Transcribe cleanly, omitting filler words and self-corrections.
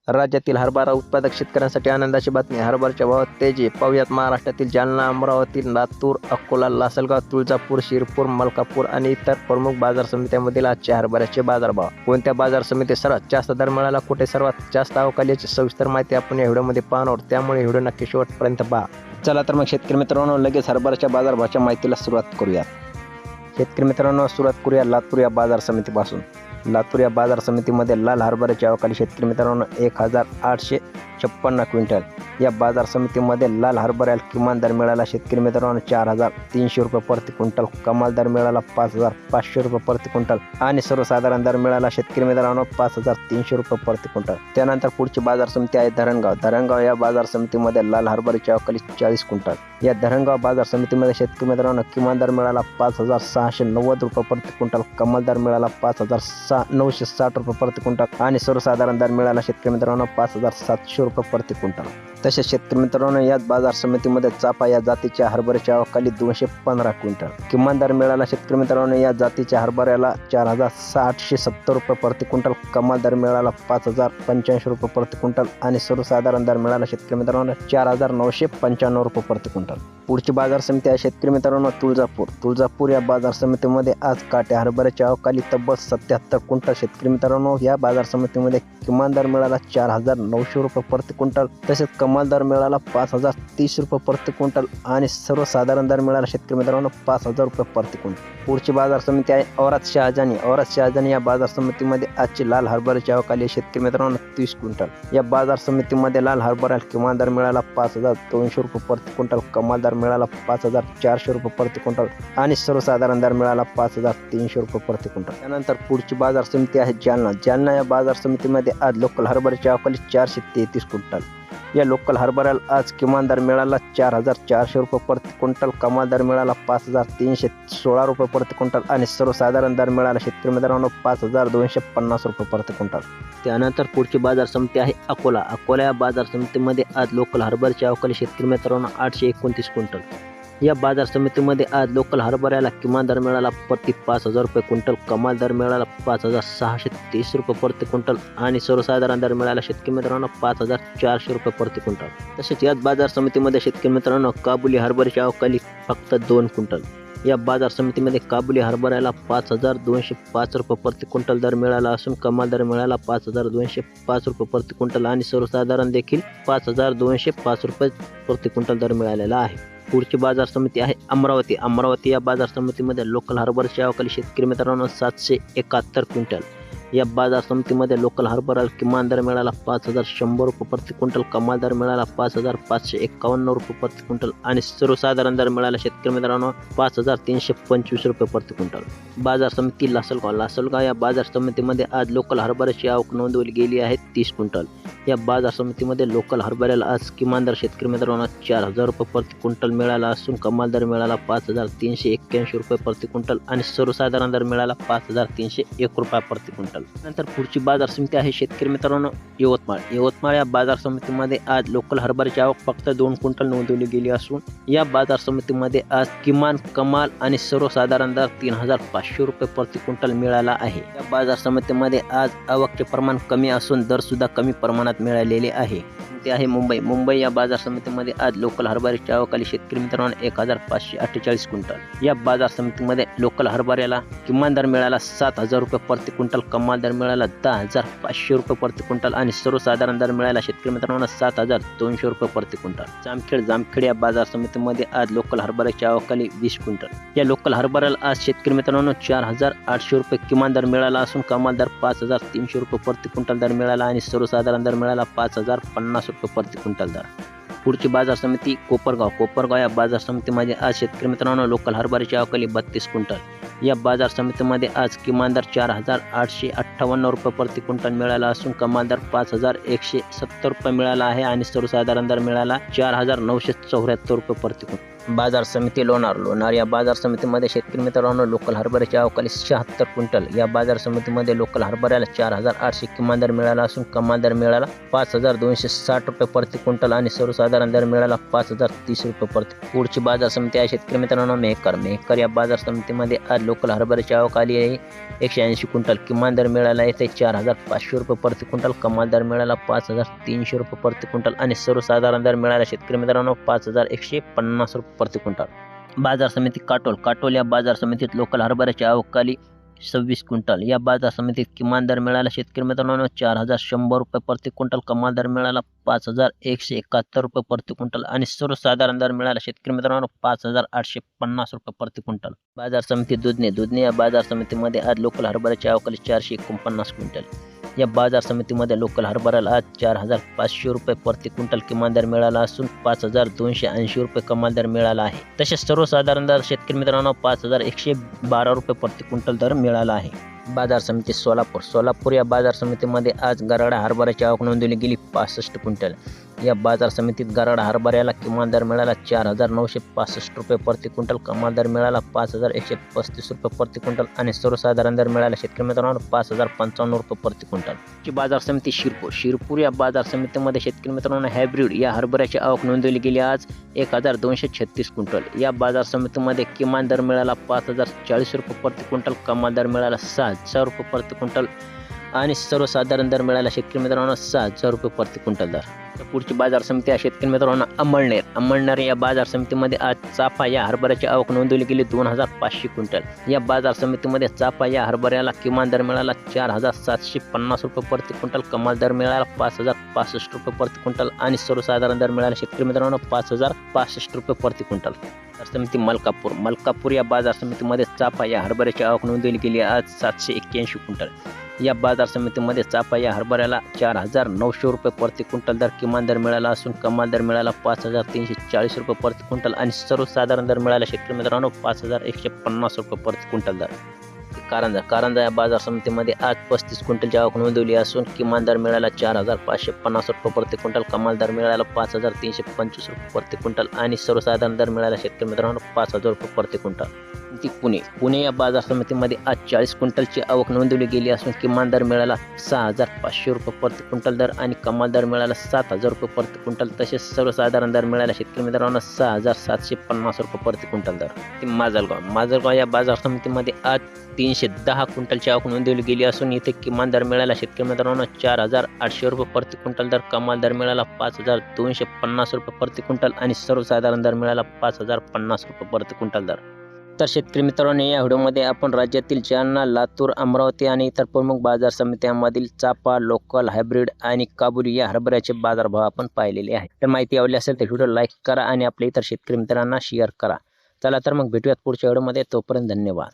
राज्यातील हरभरा उत्पादक शेतकऱ्यांसाठी आनंदाची बातमी. हरभऱ्याच्या भावात तेजी. पाहुयात महाराष्ट्रातील जालना, अमरावती, लातूर, अकोला, लासलगाव, तुळजापूर, शिरपूर, मलकापूर आणि इतर प्रमुख बाजार समित्यांमधील आजचे हरभऱ्याचे बाजारभाव. कोणत्या बाजार समितीत सर्वात जास्त दर मिळाला, कुठे सर्वात जास्त अवकाळी याची सविस्तर माहिती आपण या व्हिडिओमध्ये पाहणार आहोत, त्यामुळे व्हिडिओ नक्की शेवटपर्यंत पहा. चला तर मग शेतकरी मित्रांनो, लगेच हरभऱ्याच्या बाजारभावाच्या माहितीला सुरुवात करूया. शेतकरी मित्रांनो, सुरुवात करूया लातूर या बाजार समितीपासून. लातूर या बाजार समितीमध्ये लाल हरभऱ्याची अवकाळी शेतकरी मित्रांनो 1856 क्विंटल. या बाजार समितीमध्ये लाल हरभऱ्याला किमान दर मिळाला शेतकरी मित्रांनो 4300 रुपये प्रति क्विंटल, कमाल दर मिळाला 5500 रुपये प्रति क्विंटल आणि सर्वसाधारण दर मिळाला शेतकरी मित्रांनो 5300 रुपये प्रति क्विंटल. त्यानंतर पुढची बाजार समिती आहे धरणगाव. धरणगाव या बाजार समितीमध्ये लाल हरभऱ्याची अवकाळी 40 क्विंटल. या धरणगाव बाजार समितीमध्ये शेतकरी मित्रांनो किमान दर मिळाला 5690 रुपये प्रति क्विंटल, कमाल दर मिळाला 5960 रुपये प्रति क्विंटल आणि सर्वसाधारण दर मिळाला शेतकरी मित्रांनो 5700 रुपये प्रति क्विंटल. तसेच शेतकरी मित्रांनो याच बाजार समितीमध्ये चाफा या जातीच्या हरभऱ्याची अवकाळी 215 क्विंटल. किमान दर मिळाला शेतकरी मित्रांनो या जातीच्या हरभऱ्याला 4670 रुपये प्रति क्विंटल, कमाल दर मिळाला 5085 रुपये प्रति क्विंटल आणि सर्वसाधारण दर मिळाला शेतकरी मित्रांनो 4995 रुपये प्रति क्विंटल. पुढची बाजार समिती आहे शेतकरी मित्रांनो तुळजापूर. तुळजापूर या बाजार समितीमध्ये आज काट्या हरभऱ्याची अवकाळी तब्बल 77 क्विंटल. शेतकरी मित्रांनो या बाजार समितीमध्ये किमान दर मिळाला 4900 रुपये प्रति क्विंटल, तसेच कमाल दर मिळाला 5030 रुपये प्रति क्विंटल आणि सर्वसाधारण दर मिळाला शेतकरी मित्रांनो 5000 रुपये प्रति क्विंटल. पुढची बाजार समिती आहे औराद शहाजानी. औराद शहाजानी या बाजार समितीमध्ये आजची लाल हरभऱ्याची अवकाळी शेतकरी मित्रांनो 30 क्विंटल. या बाजार समितीमध्ये लाल हरभऱ्याला किमान दर मिळाला 5200 रुपये प्रति क्विंटल, कमाल दर मिळाला 5400 रुपये प्रति क्विंटल आणि सर्वसाधारण दर मिळाला 5300 रुपये प्रति क्विंटल. त्यानंतर पुढची बाजार समिती आहे जालना. जालना या बाजार समितीमध्ये आज लोकल हरभऱ्याची अवकाळी 433 क्विंटल. या लोकल हरभऱ्याला आज किमान दर मिळाला 4400 रुपये प्रति क्विंटल, कमाल दर मिळाला 5316 रुपये प्रति क्विंटल आणि सर्वसाधारण दर मिळाला शेतकरी मित्रांनो 5250 रुपये प्रति क्विंटल. त्यानंतर पुढची बाजार समिती आहे अकोला. अकोला या बाजार समितीमध्ये आज लोकल हरभऱ्याची अवकाळी शेतकरी मित्रांनो 829 क्विंटल. या बाजार समितीमध्ये आज लोकल हरभऱ्याला किमान दर मिळाला प्रति 5000 रुपये क्विंटल, कमाल दर मिळाला 5630 रुपये प्रति क्विंटल आणि सर्वसाधारण दर मिळाला शेतकरी मित्रांनो 5400 रुपये प्रति क्विंटल. तसेच याच बाजार समितीमध्ये शेतकरी मित्रांनो काबुली हरभऱ्याची अवकाळी फक्त 2 क्विंटल. या बाजार समितीमध्ये काबुली हरभऱ्याला 5205 रुपये प्रति क्विंटल दर मिळाला असून कमाल दर मिळाला 5205 रुपये प्रति क्विंटल आणि सर्वसाधारण देखील 5205 रुपये प्रति क्विंटल दर मिळालेला आहे. पुढची बाजार समिती आहे अमरावती. अमरावती या बाजार समितीमध्ये लोकल हरभऱ्याची अवकाळी शेतकरी मित्रांनो 771 क्विंटल. या बाजार समितीमध्ये लोकल हरभऱ्याला किमान दर मिळाला 5100 रुपये प्रति क्विंटल, कमाल दर मिळाला 5551 रुपये प्रति क्विंटल आणि सर्वसाधारण दर मिळाला शेतकरी मित्रांनो 5325 रुपये प्रति क्विंटल. बाजार समिती लासलगाव. लासलगाव या बाजार समितीमध्ये आज लोकल हरभऱ्याची आवक नोंदवली गेली आहे 30 क्विंटल. या बाजार समितीमध्ये लोकल हरभऱ्याला आज किमान दर शेतकरी मित्रांनो 4000 रुपये प्रति क्विंटल मिळाला असून कमाल दर मिळाला 5381 रुपये प्रति क्विंटल आणि सर्वसाधारण दर मिळाला 5301 रुपये प्रति क्विंटल. नंतर पुढची बाजार समिती आहे शेतकरी मित्रांनो यवतमाळ. यवतमाळ या बाजार समितीमध्ये आज लोकल हरभऱ्याची आवक फक्त 2 क्विंटल नोंदवली गेली असून या बाजार समितीमध्ये आज किमान, कमाल आणि सर्वसाधारण दर 3500 रुपये प्रति क्विंटल मिळाला आहे. या बाजार समितीमध्ये आज आवकचे प्रमाण कमी असून दर सुद्धा कमी प्रमाणात मिळालेले आहे. ते आहे मुंबई. मुंबई या बाजार समितीमध्ये आज लोकल हरभऱ्याची अवकाळी शेतकरी मित्रांनो 1548 क्विंटल. या बाजार समितीमध्ये लोकल हरभऱ्याला किमान दर मिळाला 7000 रुपये प्रति क्विंटल, कमाल दर मिळाला 10500 रुपये प्रति क्विंटल आणि सर्वसाधारण दर मिळाला शेतकरी मित्रांनो 7200 रुपये प्रति क्विंटल. जामखेड या बाजार समितीमध्ये आज लोकल हरभऱ्याची अवकाळी 20 क्विंटल. या लोकल हरभऱ्याला आज शेतकरी मित्रांनो 4800 रुपये किमान दर मिळाला असून कमाल दर 5300 रुपये प्रति क्विंटल दर मिळाला आणि सर्वसाधारण दर मिळाला 5050 रुपये प्रति क्विंटल दर. पुढची बाजार समिती कोपरगाव. कोपरगाव या बाजार समितीमध्ये आज शेतकरी मित्रांनो लोकल हरभऱ्याची अवकाळी 32 क्विंटल. या बाजार समितीमध्ये आज किमान दर 4858 रुपये प्रति क्विंटल मिळाला असून कमाल दर 5170 रुपये मिळाला आहे आणि सर्वसाधारण दर मिळाला 4974 रुपये प्रति क्विंटल. बाजार समिती लोणार या बाजार समितीमध्ये शेतकरी मित्रांनो लोकल हरभऱ्याची अवकाळी 76 क्विंटल। या बाजार समितीमध्ये लोकल हरभऱ्याला 4800 किमान दर मिळाला असून कमाल दर मिळाला 5260 रुपये प्रति क्विंटल आणि सर्वसाधारण दर मिळाला 5030 रुपये प्रति। पुढची बाजार समिती आहे शेतकरी मित्रांनो मेहकर या बाजार समितीमध्ये आज लोकल हरभऱ्याची अवकाळी आहे 180 क्विंटल। किमान दर मिळाला येथे 4500 रुपये प्रति क्विंटल, कमाल दर मिळाला 5300 रुपये प्रति क्विंटल आणि सर्वसाधारण दर मिळाला शेतकरी मित्रांनो 5150 रुपये प्रति क्विंटल। बाजार समिती काटोल या बाजार समितीत लोकल हरभऱ्याची अवकाळी 26 क्विंटल। या बाजार समितीत किमान दर मिळाला शेतकरी मित्रांनो 4100 रुपये प्रति क्विंटल, कमाल दर मिळाला 5171 रुपये प्रति क्विंटल आणि सर्वसाधारण दर मिळाला शेतकरी मित्रांनो 5850 रुपये प्रति क्विंटल। बाजार समिती दुधनी या बाजार समितीमध्ये आज लोकल हरभऱ्याची अवकाळी 449 क्विंटल। या बाजार समितीमध्ये लोकल हरभऱ्याला आज 4500 रुपये प्रति क्विंटल किमान दर मिळाला असून 5280 रुपये कमाल दर मिळाला आहे। तसेच सर्वसाधारण दर शेतकरी मित्रांनो 5112 रुपये प्रति क्विंटल दर मिळाला आहे। बाजार समिती सोलापूर या बाजार समितीमध्ये आज गराडा हरभऱ्याची आवक नोंदवली गेली 65 क्विंटल। या बाजार समितीत गराडा हरभऱ्याला किमान दर मिळाला 4965 रुपये प्रति क्विंटल, कमाल दर मिळाला 5135 रुपये प्रति क्विंटल आणि सर्वसाधारण दर मिळाला शेतकरी मित्रांनो 5055 रुपये प्रति क्विंटल। ची बाजार समिती शिरपूर या बाजार समितीमध्ये शेतकरी मित्रांनो हायब्रिड या हरभऱ्याची आवक नोंदवली गेली आज 1236 क्विंटल। या बाजार समितीमध्ये किमान दर मिळाला 5040 रुपये प्रति क्विंटल, कमाल दर मिळाला 6000 रुपये प्रति क्विंटल आणि सर्वसाधारण दर मिळाला शेतकरी मित्रांनो 6000 रुपये प्रति क्विंटल दर। पुढची बाजार समिती आहे शेतकरी मित्रांनो अंमळनेर या बाजार समितीमध्ये आज चाफा या हरभऱ्याची आवक नोंदवली गेली 2500 क्विंटल। या बाजार समितीमध्ये चाफा या हरभऱ्याला किमान दर मिळाला 4750 रुपये प्रति क्विंटल, कमाल दर मिळाला 5065 रुपये प्रति क्विंटल आणि सर्वसाधारण दर मिळाला शेतकरी मित्रांनो 5065 रुपये प्रति क्विंटल। बाजार समिती मलकापूर या बाजार समितीमध्ये चाफा या हरभऱ्याची आवक नोंदवली गेली आज 781 क्विंटल। या बाजार समितीमध्ये चाफा या हरभऱ्याला 4900 रुपये प्रति क्विंटल दर किमान दर मिळाला असून कमाल दर मिळाला 5340 रुपये प्रति क्विंटल आणि सर्वसाधारण दर मिळाला शेतकरी मित्रांनो 5150 रुपये प्रति क्विंटल दर। कारंजा या बाजार समितीमध्ये आज 35 क्विंटलची आवक नोंदवली असून किमान दर मिळाला 4550 रुपये प्रति क्विंटल, कमाल दर मिळाला 5325 रुपये प्रति क्विंटल आणि सर्वसाधारण दर मिळाला शेतकरी मित्रांनो 5000 रुपये प्रति क्विंटल। पुणे या बाजार समितीमध्ये आज 40 क्विंटलची आवक नोंदवली गेली असून किमान दर मिळाला 6500 रुपये प्रति क्विंटल दर आणि कमाल दर मिळाला 7000 रुपये प्रति क्विंटल। तसेच सर्वसाधारण दर मिळाला शेतकरी मित्रांनो 6750 रुपये प्रति क्विंटल दर। माजलगाव या बाजार समितीमध्ये आज 310 क्विंटलची आवक नोंदवली गेली असून इथे किमान दर मिळाला शेतकरी मित्रांनो 4800 रुपये प्रति क्विंटल दर, कमाल दर मिळाला 5250 रुपये प्रति क्विंटल आणि सर्वसाधारण दर मिळाला 5050 रुपये प्रति क्विंटल दर। तर शेतकरी मित्रांनो या व्हिडिओमध्ये आपण राज्यातील जालना, लातूर, अमरावती आणि इतर प्रमुख बाजार समित्यांमधील चाफा, लोकल, हायब्रिड आणि काबुली या हरभऱ्याचे बाजारभाव आपण पाहिलेले आहेत। तर माहिती आवडली असेल तर व्हिडिओ लाईक करा आणि आपल्या इतर शेतकरी मित्रांना शेअर करा। चला तर मग भेटूयात पुढच्या व्हिडिओमध्ये, तोपर्यंत धन्यवाद।